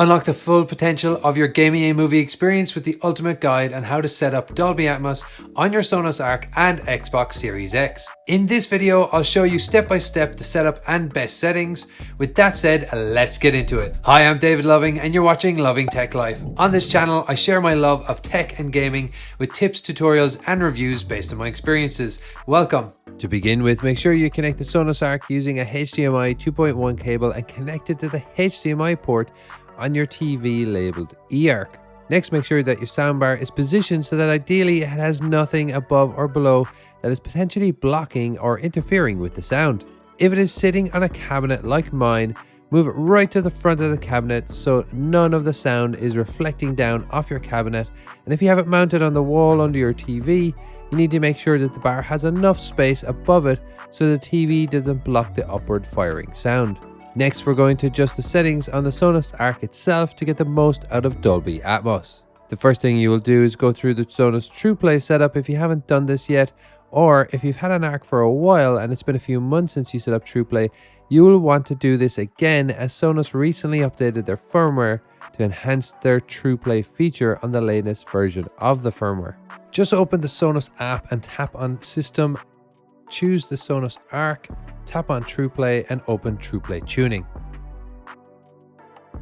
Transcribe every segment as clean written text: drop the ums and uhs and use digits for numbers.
Unlock the full potential of your gaming and movie experience with the ultimate guide on how to set up Dolby Atmos on your Sonos Arc and Xbox Series X. In this video, I'll show you step by step the setup and best settings. With that said, let's get into it. Hi, I'm David Loving and you're watching Loving Tech Life. On this channel, I share my love of tech and gaming with tips, tutorials and reviews based on my experiences. Welcome. To begin with, make sure you connect the Sonos Arc using a HDMI 2.1 cable and connect it to the HDMI port on your TV labeled eARC. Next, make sure that your soundbar is positioned so that ideally it has nothing above or below that is potentially blocking or interfering with the sound. If it is sitting on a cabinet like mine, move it right to the front of the cabinet so none of the sound is reflecting down off your cabinet. And if you have it mounted on the wall under your TV, you need to make sure that the bar has enough space above it so the TV doesn't block the upward firing sound. Next, we're going to adjust the settings on the Sonos Arc itself to get the most out of Dolby Atmos. The first thing you will do is go through the Sonos TruePlay setup if you haven't done this yet, or if you've had an Arc for a while and it's been a few months since you set up TruePlay, you will want to do this again as Sonos recently updated their firmware to enhance their TruePlay feature on the latest version of the firmware. Just open the Sonos app and tap on System, choose the Sonos Arc, tap on TruePlay and open TruePlay Tuning.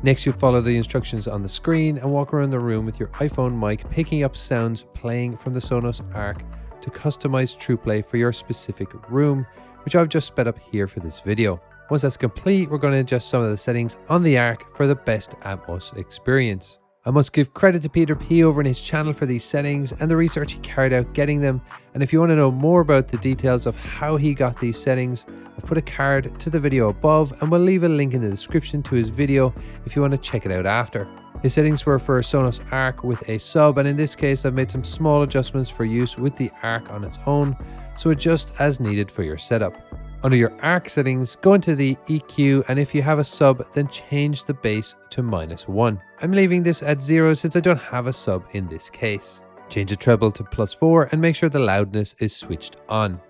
Next, you'll follow the instructions on the screen and walk around the room with your iPhone mic picking up sounds playing from the Sonos Arc to customize TruePlay for your specific room, which I've just sped up here for this video. Once that's complete, we're going to adjust some of the settings on the Arc for the best Atmos experience. I must give credit to Peter P over in his channel for these settings and the research he carried out getting them. And if you want to know more about the details of how he got these settings, I've put a card to the video above and we'll leave a link in the description to his video if you want to check it out after. His settings were for a Sonos Arc with a sub, and in this case I've made some small adjustments for use with the Arc on its own, so adjust as needed for your setup. Under your Arc settings, go into the EQ, and if you have a sub, then change the bass to -1. I'm leaving this at 0 since I don't have a sub in this case. Change the treble to +4 and make sure the loudness is switched on.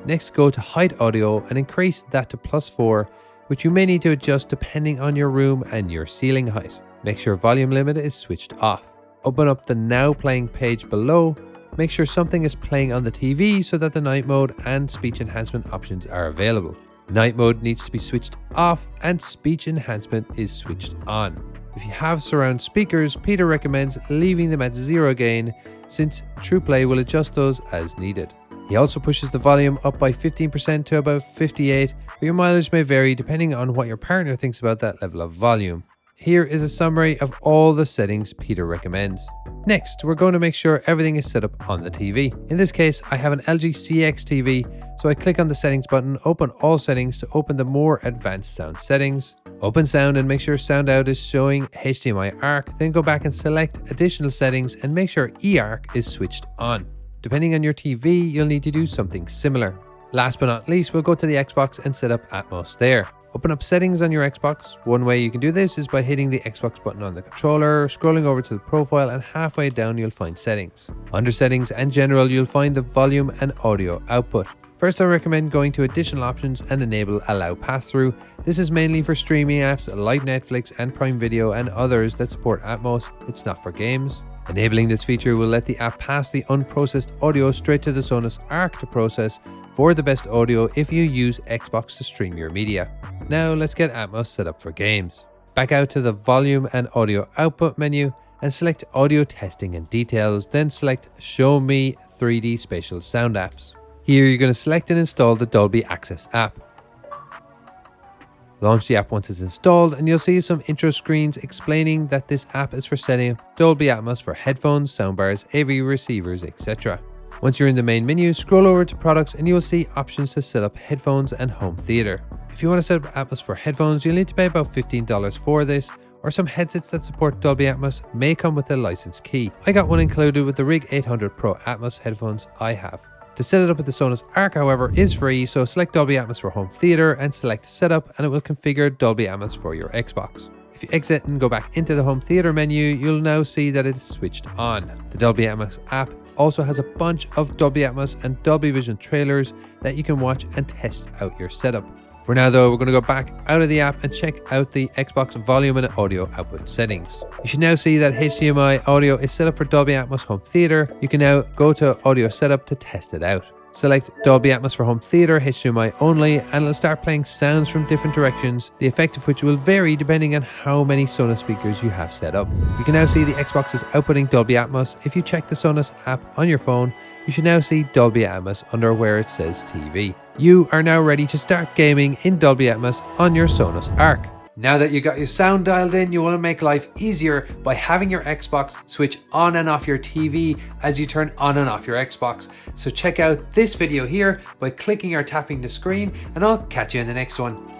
Next, go to Height Audio and increase that to +4, which you may need to adjust depending on your room and your ceiling height. Make sure volume limit is switched off. Open up the Now Playing page below. Make sure something is playing on the TV so that the night mode and speech enhancement options are available. Night mode needs to be switched off and speech enhancement is switched on. If you have surround speakers, Peter recommends leaving them at 0 gain since TruePlay will adjust those as needed. He also pushes the volume up by 15% to about 58, but your mileage may vary depending on what your partner thinks about that level of volume. Here is a summary of all the settings Peter recommends. Next, we're going to make sure everything is set up on the TV. In this case, I have an LG CX TV, so I click on the settings button, open all settings to open the more advanced sound settings. Open sound and make sure sound out is showing HDMI Arc, then go back and select additional settings and make sure eARC is switched on. Depending on your TV, you'll need to do something similar. Last but not least, we'll go to the Xbox and set up Atmos there. Open up settings on your Xbox. One way you can do this is by hitting the Xbox button on the controller, scrolling over to the profile, and halfway down you'll find settings. Under settings and general, you'll find the volume and audio output. First, I recommend going to additional options and enable allow pass-through. This is mainly for streaming apps like Netflix and Prime Video and others that support Atmos. It's not for games. Enabling this feature will let the app pass the unprocessed audio straight to the Sonos Arc to process for the best audio if you use Xbox to stream your media. Now let's get Atmos set up for games. Back out to the volume and audio output menu and select audio testing and details, then select show me 3D spatial sound apps. Here you're going to select and install the Dolby Access app. Launch the app once it's installed and you'll see some intro screens explaining that this app is for setting up Dolby Atmos for headphones, soundbars, AV receivers, etc. Once you're in the main menu, scroll over to products and you will see options to set up headphones and home theater. If you want to set up Atmos for headphones, you'll need to pay about $15 for this, or some headsets that support Dolby Atmos may come with a license key. I got one included with the Rig 800 Pro Atmos headphones I have. To set it up with the Sonos Arc, however, is free, so select Dolby Atmos for home theater and select setup and it will configure Dolby Atmos for your Xbox. If you exit and go back into the home theater menu, you'll now see that it is switched on. The Dolby Atmos app also has a bunch of Dolby Atmos and Dolby Vision trailers that you can watch and test out your setup. For now though, we're going to go back out of the app and check out the Xbox volume and audio output settings. You should now see that HDMI audio is set up for Dolby Atmos Home Theater. You can now go to Audio Setup to test it out. Select Dolby Atmos for Home Theater, HDMI only, and it'll start playing sounds from different directions, the effect of which will vary depending on how many Sonos speakers you have set up. You can now see the Xbox is outputting Dolby Atmos. If you check the Sonos app on your phone, you should now see Dolby Atmos under where it says TV. You are now ready to start gaming in Dolby Atmos on your Sonos Arc. Now that you got your sound dialed in, you want to make life easier by having your Xbox switch on and off your TV as you turn on and off your Xbox. So check out this video here by clicking or tapping the screen, and I'll catch you in the next one.